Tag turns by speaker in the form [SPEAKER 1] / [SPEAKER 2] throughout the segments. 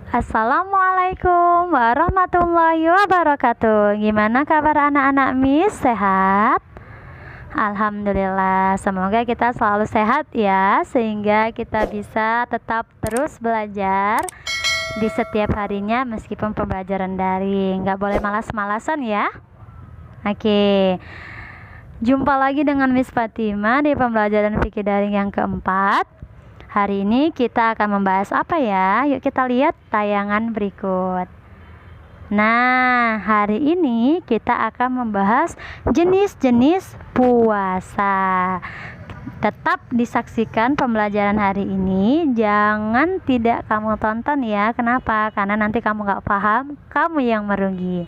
[SPEAKER 1] Assalamualaikum warahmatullahi wabarakatuh. Gimana kabar anak-anak Miss? Sehat? Alhamdulillah, semoga kita selalu sehat ya, sehingga kita bisa tetap terus belajar di setiap harinya meskipun pembelajaran daring. Nggak boleh malas-malasan ya. Oke, jumpa lagi dengan Miss Fatima di pembelajaran fikih daring yang keempat. Hari ini kita akan membahas apa ya? Yuk kita lihat tayangan berikut. Nah, hari ini kita akan membahas jenis-jenis puasa. Tetap disaksikan pembelajaran hari ini. Jangan tidak kamu tonton ya. Kenapa? Karena nanti kamu gak paham, kamu yang merugi.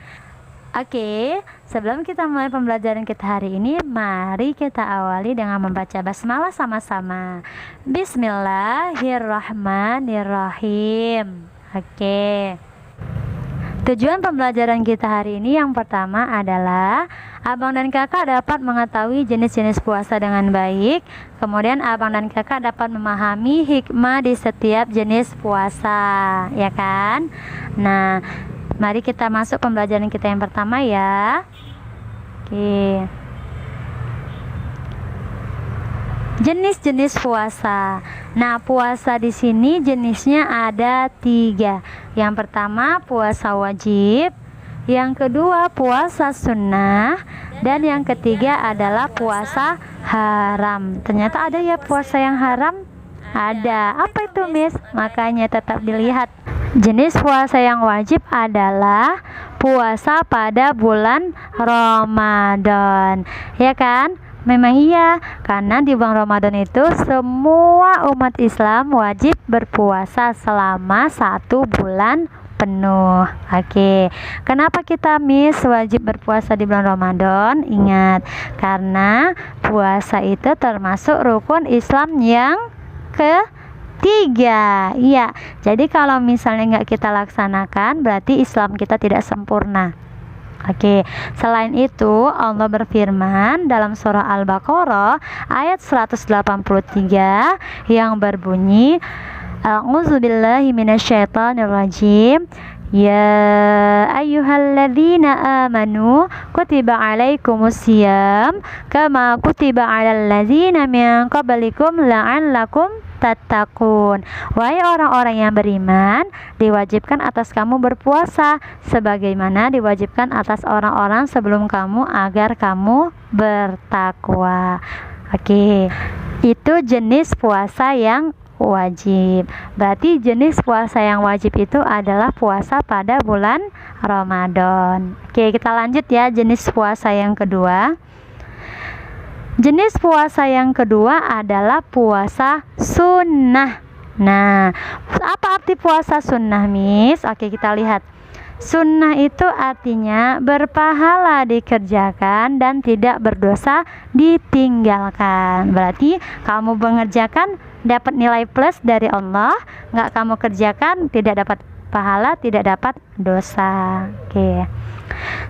[SPEAKER 1] Oke, sebelum kita mulai pembelajaran kita hari ini, mari kita awali dengan membaca basmalah sama-sama. Bismillahirrahmanirrahim. Oke. Tujuan pembelajaran kita hari ini yang pertama adalah abang dan kakak dapat mengetahui jenis-jenis puasa dengan baik. Kemudian abang dan kakak dapat memahami hikmah di setiap jenis puasa, ya kan? Nah, mari kita masuk pembelajaran kita yang pertama ya. Oke. Jenis-jenis puasa. Nah, puasa di sini jenisnya ada 3. Yang pertama puasa wajib, yang kedua puasa sunnah, dan yang ketiga adalah puasa haram. Ternyata ada ya puasa yang haram? Ada. Apa itu, Miss? Makanya tetap dilihat. Jenis puasa yang wajib adalah puasa pada bulan Ramadan, ya kan? Memang iya, karena di bulan Ramadan itu semua umat Islam wajib berpuasa selama 1 bulan penuh. Oke, kenapa kita Miss wajib berpuasa di bulan Ramadan? Ingat, karena puasa itu termasuk rukun Islam yang ketiga. Iya, jadi kalau misalnya nggak kita laksanakan, berarti Islam kita tidak sempurna. Oke, selain itu Allah berfirman dalam surah Al-Baqarah ayat 183 yang berbunyi, A'udzubillahi minasyaitonirrajim. Ya ayyuhalladzina amanu kutiba alaikumusiyam kama kutiba alal ladzina min qablikum la'allakum tattaqun. Wahai orang-orang yang beriman, diwajibkan atas kamu berpuasa sebagaimana diwajibkan atas orang-orang sebelum kamu agar kamu bertakwa. Oke, itu jenis puasa yang wajib. Berarti jenis puasa yang wajib itu adalah puasa pada bulan Ramadan. Oke, kita lanjut ya, jenis puasa yang kedua. Jenis puasa yang kedua adalah puasa sunnah. Nah, apa arti puasa sunnah, Miss? Oke, kita lihat. Sunnah itu artinya berpahala dikerjakan dan tidak berdosa ditinggalkan. Berarti kamu mengerjakan dapat nilai plus dari Allah, nggak kamu kerjakan tidak dapat pahala, tidak dapat dosa. Oke.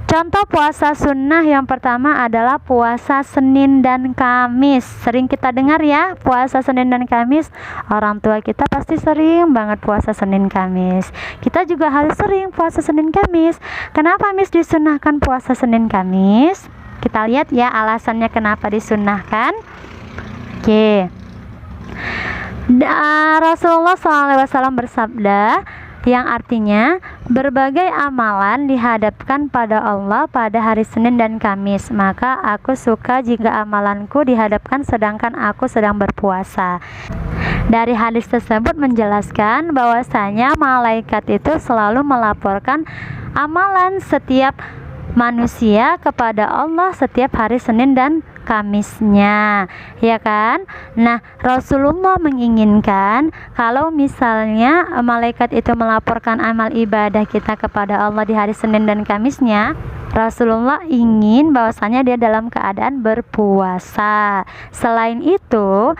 [SPEAKER 1] Contoh puasa sunnah yang pertama adalah puasa Senin dan Kamis. Sering kita dengar ya, puasa Senin dan Kamis. Orang tua kita pasti sering banget puasa Senin Kamis. Kita juga harus sering puasa Senin Kamis. Kenapa Miss disunnahkan puasa Senin Kamis? Kita lihat ya alasannya kenapa disunnahkan. Oke. Rasulullah SAW bersabda, yang artinya berbagai amalan dihadapkan pada Allah pada hari Senin dan Kamis, maka aku suka jika amalanku dihadapkan sedangkan aku sedang berpuasa. Dari hadis tersebut menjelaskan bahwasanya malaikat itu selalu melaporkan amalan setiap manusia kepada Allah setiap hari Senin dan Kamisnya, ya kan? Nah, Rasulullah menginginkan kalau misalnya malaikat itu melaporkan amal ibadah kita kepada Allah di hari Senin dan Kamisnya, Rasulullah ingin bahwasanya dia dalam keadaan berpuasa. Selain itu,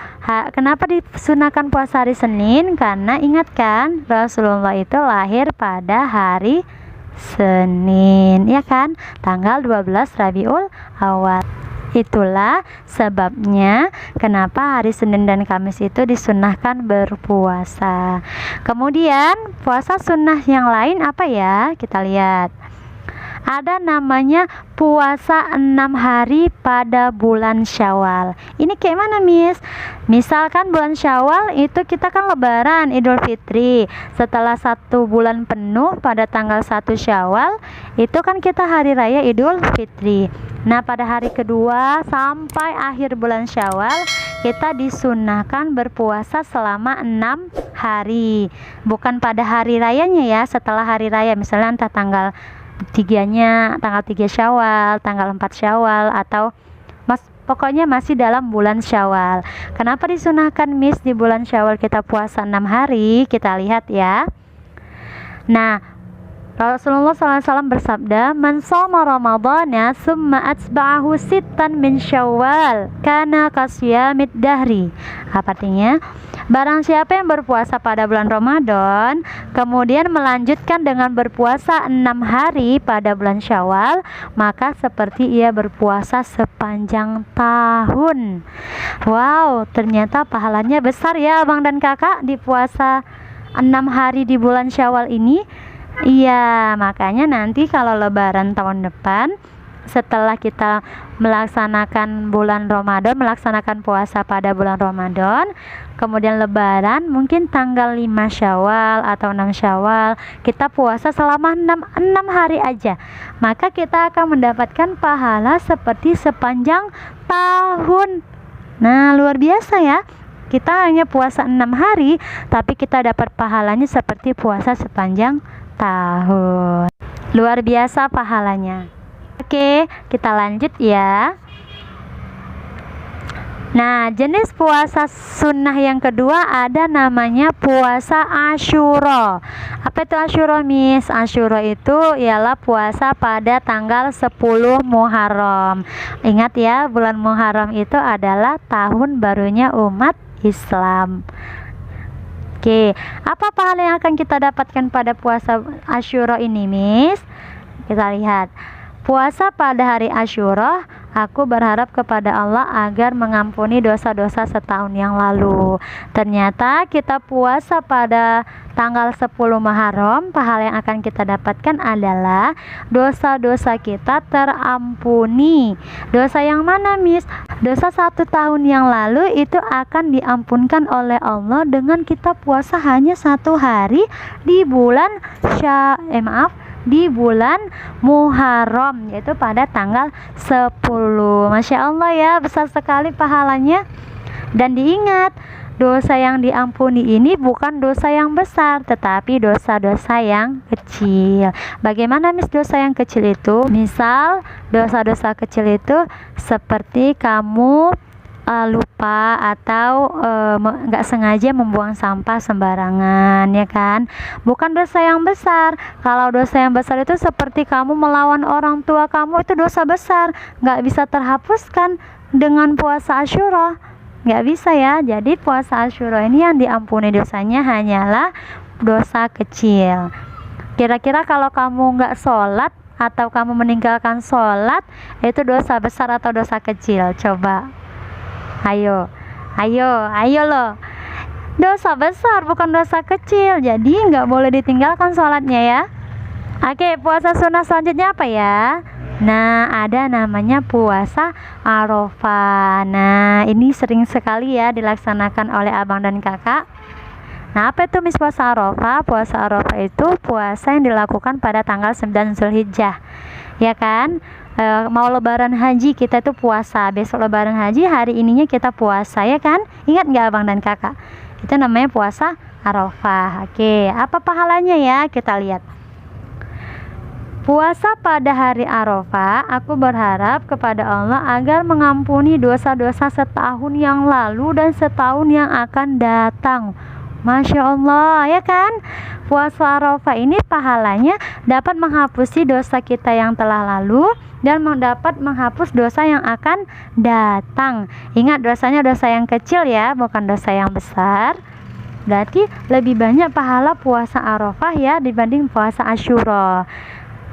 [SPEAKER 1] kenapa disunahkan puasa hari Senin? Karena ingatkan Rasulullah itu lahir pada hari Senin, ya kan? Tanggal 12 Rabiul Awal. Itulah sebabnya kenapa hari Senin dan Kamis itu disunahkan berpuasa. Kemudian puasa sunnah yang lain apa ya? Kita lihat. Ada namanya puasa 6 hari pada bulan Syawal. Ini kayak mana, Miss? Misalkan bulan Syawal itu kita kan lebaran Idul Fitri. Setelah 1 bulan penuh pada tanggal 1 Syawal, itu kan kita hari raya Idul Fitri. Nah, pada hari kedua sampai akhir bulan Syawal, kita disunahkan berpuasa selama 6 hari. Bukan pada hari rayanya ya, setelah hari raya. Misalnya entah tanggal 3-nya, tanggal 3 Syawal, tanggal 4 Syawal, atau pokoknya masih dalam bulan Syawal. Kenapa disunahkan, Miss, di bulan Syawal kita puasa 6 hari? Kita lihat ya. Nah, Rasulullah SAW bersabda, "Man shoma Ramadhana summa atba'ahu sittan min Syawal, kana kasyamid dahri." Apa artinya? Barang siapa yang berpuasa pada bulan Ramadan, kemudian melanjutkan dengan berpuasa 6 hari pada bulan Syawal, maka seperti ia berpuasa sepanjang tahun. Wow, ternyata pahalanya besar ya Abang dan Kakak di puasa 6 hari di bulan Syawal ini. Iya, makanya nanti kalau lebaran tahun depan, setelah kita melaksanakan bulan Ramadan, melaksanakan puasa pada bulan Ramadan, kemudian lebaran mungkin tanggal 5 Syawal atau 6 Syawal, kita puasa selama 6 hari aja. Maka kita akan mendapatkan pahala seperti sepanjang tahun. Nah, luar biasa ya. Kita hanya puasa 6 hari, tapi kita dapat pahalanya seperti puasa sepanjang tahun. Luar biasa pahalanya. Oke, kita lanjut ya. Nah, jenis puasa sunnah yang kedua ada namanya puasa Asyura. Apa itu Asyura, Miss? Asyura itu ialah puasa pada tanggal 10 Muharram. Ingat ya, bulan Muharram itu adalah tahun barunya umat Islam. Oke, apa pahala yang akan kita dapatkan pada puasa Asyura ini, Miss? Kita lihat. Puasa pada hari Asyura, aku berharap kepada Allah agar mengampuni dosa-dosa setahun yang lalu. Ternyata kita puasa pada tanggal 10 Muharram, pahala yang akan kita dapatkan adalah dosa-dosa kita terampuni. Dosa yang mana, Miss? Dosa 1 tahun yang lalu itu akan diampunkan oleh Allah dengan kita puasa hanya 1 hari di bulan di bulan Muharram, yaitu pada tanggal 10. Masya Allah ya, besar sekali pahalanya. Dan diingat, dosa yang diampuni ini bukan dosa yang besar, tetapi dosa-dosa yang kecil. Bagaimana, Miss, dosa yang kecil itu? Misal dosa-dosa kecil itu seperti kamu lupa atau nggak sengaja membuang sampah sembarangan, ya kan? Bukan dosa yang besar. Kalau dosa yang besar itu seperti kamu melawan orang tua kamu, itu dosa besar, nggak bisa terhapuskan dengan puasa Asyura, nggak bisa ya. Jadi puasa Asyura ini yang diampuni dosanya hanyalah dosa kecil. Kira-kira kalau kamu nggak sholat atau kamu meninggalkan sholat, itu dosa besar atau dosa kecil? Coba. Ayo loh. Dosa besar, bukan dosa kecil. Jadi nggak boleh ditinggalkan sholatnya ya. Oke, puasa sunnah selanjutnya apa ya? Nah, ada namanya puasa Arafah. Nah, ini sering sekali ya dilaksanakan oleh abang dan kakak. Nah, apa itu, Miss, puasa Arafah? Puasa Arafah itu puasa yang dilakukan pada tanggal 9 Zulhijjah, ya kan? Mau lebaran haji kita tuh puasa, besok lebaran haji hari ininya kita puasa, ya kan? Ingat nggak abang dan kakak? Itu namanya puasa Arafah. Oke, apa pahalanya ya? Kita lihat. Puasa pada hari Arafah, aku berharap kepada Allah agar mengampuni dosa-dosa setahun yang lalu dan setahun yang akan datang. Masya Allah, ya kan? Puasa Arafah ini pahalanya dapat menghapusi dosa kita yang telah lalu dan dapat menghapus dosa yang akan datang. Ingat, dosanya dosa yang kecil ya, bukan dosa yang besar. Berarti lebih banyak pahala puasa Arafah ya dibanding puasa Asyura.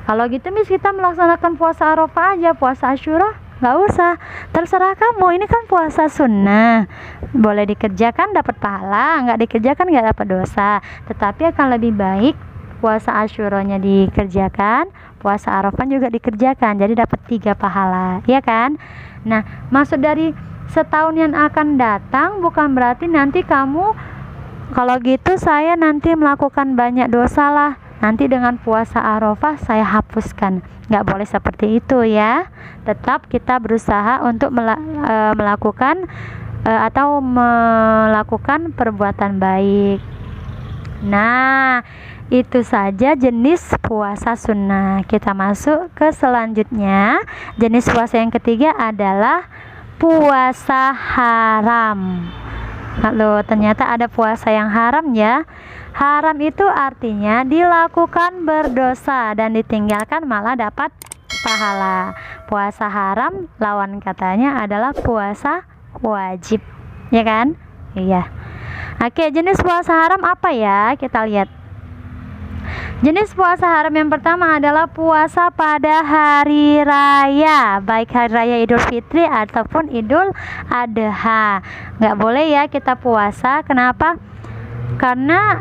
[SPEAKER 1] Kalau gitu, Miss, kita melaksanakan puasa Arafah aja. Puasa Asyura Nggak usah, terserah kamu. Ini kan puasa sunnah, boleh dikerjakan dapat pahala, nggak dikerjakan nggak dapat dosa. Tetapi akan lebih baik puasa Asyuranya dikerjakan, puasa Arafah juga dikerjakan, jadi dapat 3 pahala, ya kan? Nah, maksud dari setahun yang akan datang bukan berarti nanti kamu, kalau gitu saya nanti melakukan banyak dosa lah, nanti dengan puasa Arafah saya hapuskan. Nggak boleh seperti itu ya. Tetap kita berusaha untuk melakukan atau melakukan perbuatan baik. Nah, itu saja jenis puasa sunnah. Kita masuk ke selanjutnya. Jenis puasa yang ketiga adalah puasa haram. Lalu ternyata ada puasa yang haram ya. Haram itu artinya dilakukan berdosa dan ditinggalkan malah dapat pahala. Puasa haram lawan katanya adalah puasa wajib, ya kan? Iya. Oke, jenis puasa haram apa ya? Kita lihat. Jenis puasa haram yang pertama adalah puasa pada hari raya, baik hari raya Idul Fitri ataupun Idul Adha. Nggak boleh ya kita puasa. Kenapa? Karena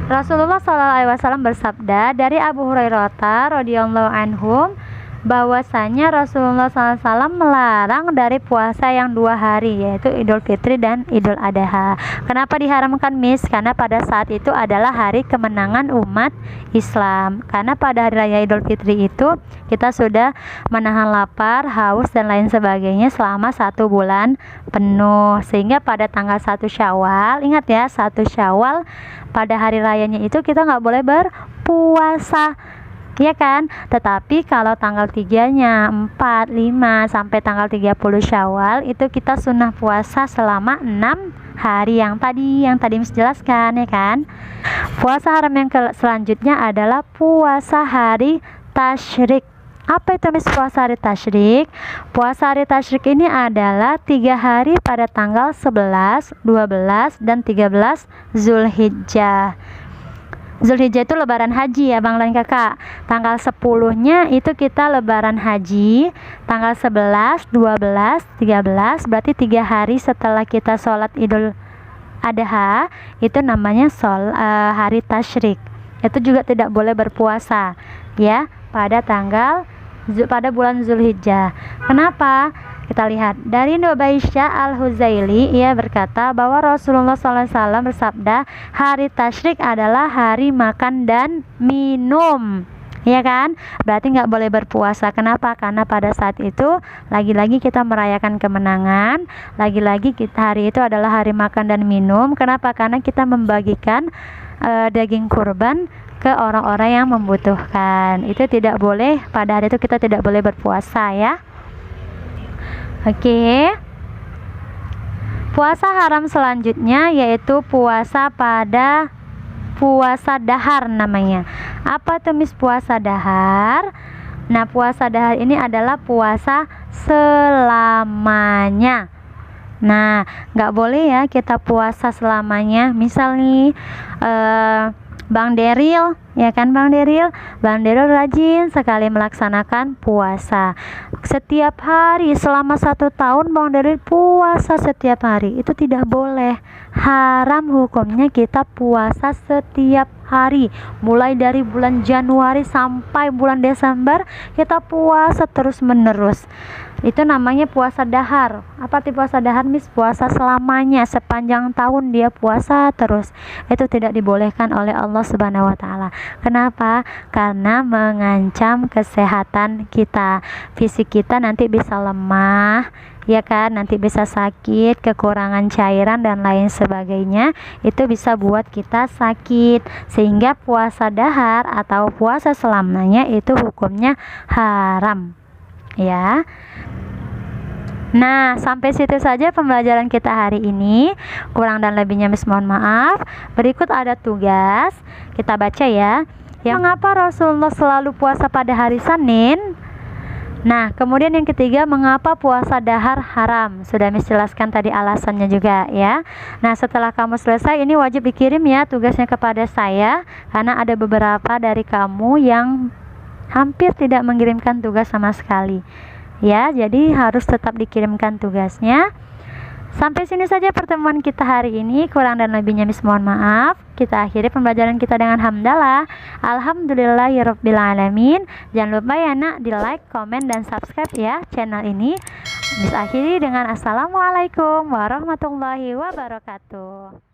[SPEAKER 1] Rasulullah SAW bersabda dari Abu Hurairah radhiyallahu anhu bahwasanya Rasulullah SAW melarang dari puasa yang 2 hari, yaitu Idul Fitri dan Idul Adha. Kenapa diharamkan, Miss? Karena pada saat itu adalah hari kemenangan umat Islam. Karena pada hari raya Idul Fitri itu kita sudah menahan lapar, haus dan lain sebagainya selama 1 bulan penuh, sehingga pada tanggal 1 Syawal, ingat ya, 1 Syawal pada hari rayanya itu kita nggak boleh berpuasa, ya kan? Tetapi kalau tanggal 3-nya, 4, 5 sampai tanggal 30 Syawal itu kita sunnah puasa selama 6 hari yang tadi Miss jelaskan, ya kan? Puasa haram yang selanjutnya adalah puasa hari tasyrik. Apa itu, Miss, puasa hari tasyrik? Puasa hari tasyrik ini adalah 3 hari pada tanggal 11, 12 dan 13 Zulhijjah. Zulhijjah itu lebaran haji ya Bang dan Kakak. Tanggal 10-nya itu kita lebaran haji. Tanggal 11, 12, 13 berarti 3 hari setelah kita sholat Idul Adha, itu namanya hari tasyrik. Itu juga tidak boleh berpuasa ya pada bulan Zulhijjah. Kenapa? Kita lihat dari Nubaisya Al-Huzaili, ia berkata bahwa Rasulullah SAW bersabda, hari tasyrik adalah hari makan dan minum, ya kan? Berarti nggak boleh berpuasa. Kenapa? Karena pada saat itu lagi-lagi kita merayakan kemenangan, lagi-lagi hari itu adalah hari makan dan minum. Kenapa? Karena kita membagikan daging kurban ke orang-orang yang membutuhkan. Itu tidak boleh, pada hari itu kita tidak boleh berpuasa ya. Oke. Puasa haram selanjutnya yaitu puasa dahar namanya. Apa tuh, Miss, puasa dahar? Nah, puasa dahar ini adalah puasa selamanya. Nah, nggak boleh ya kita puasa selamanya. Misal nih Bang Deril, ya kan Bang Deril? Bang Deril rajin sekali melaksanakan puasa. Setiap hari selama 1 tahun Bang Deril puasa setiap hari. Itu tidak boleh. Haram hukumnya kita puasa setiap hari. Mulai dari bulan Januari sampai bulan Desember kita puasa terus menerus. Itu namanya puasa dahar. Apa arti puasa dahar, Miss? Puasa selamanya, sepanjang tahun dia puasa terus. Itu tidak dibolehkan oleh Allah Subhanahu wa taala. Kenapa? Karena mengancam kesehatan kita. Fisik kita nanti bisa lemah, ya kan? Nanti bisa sakit, kekurangan cairan dan lain sebagainya. Itu bisa buat kita sakit. Sehingga puasa dahar atau puasa selamanya itu hukumnya haram. Ya. Nah, sampai situ saja pembelajaran kita hari ini. Kurang dan lebihnya Miss mohon maaf. Berikut ada tugas, kita baca ya. Mengapa Rasulullah selalu puasa pada hari Senin? Nah, kemudian yang ketiga, mengapa puasa dahar haram? Sudah Miss jelaskan tadi alasannya juga ya. Nah, setelah kamu selesai, ini wajib dikirim ya tugasnya kepada saya, karena ada beberapa dari kamu yang hampir tidak mengirimkan tugas sama sekali. ya, jadi harus tetap dikirimkan tugasnya. Sampai sini saja pertemuan kita hari ini, kurang dan lebihnya mohon maaf. Kita akhiri pembelajaran kita dengan hamdalah. Alhamdulillahirobbilalamin. Jangan lupa ya nak, di like, komen, dan subscribe ya channel ini. Bisa akhiri dengan assalamualaikum warahmatullahi wabarakatuh.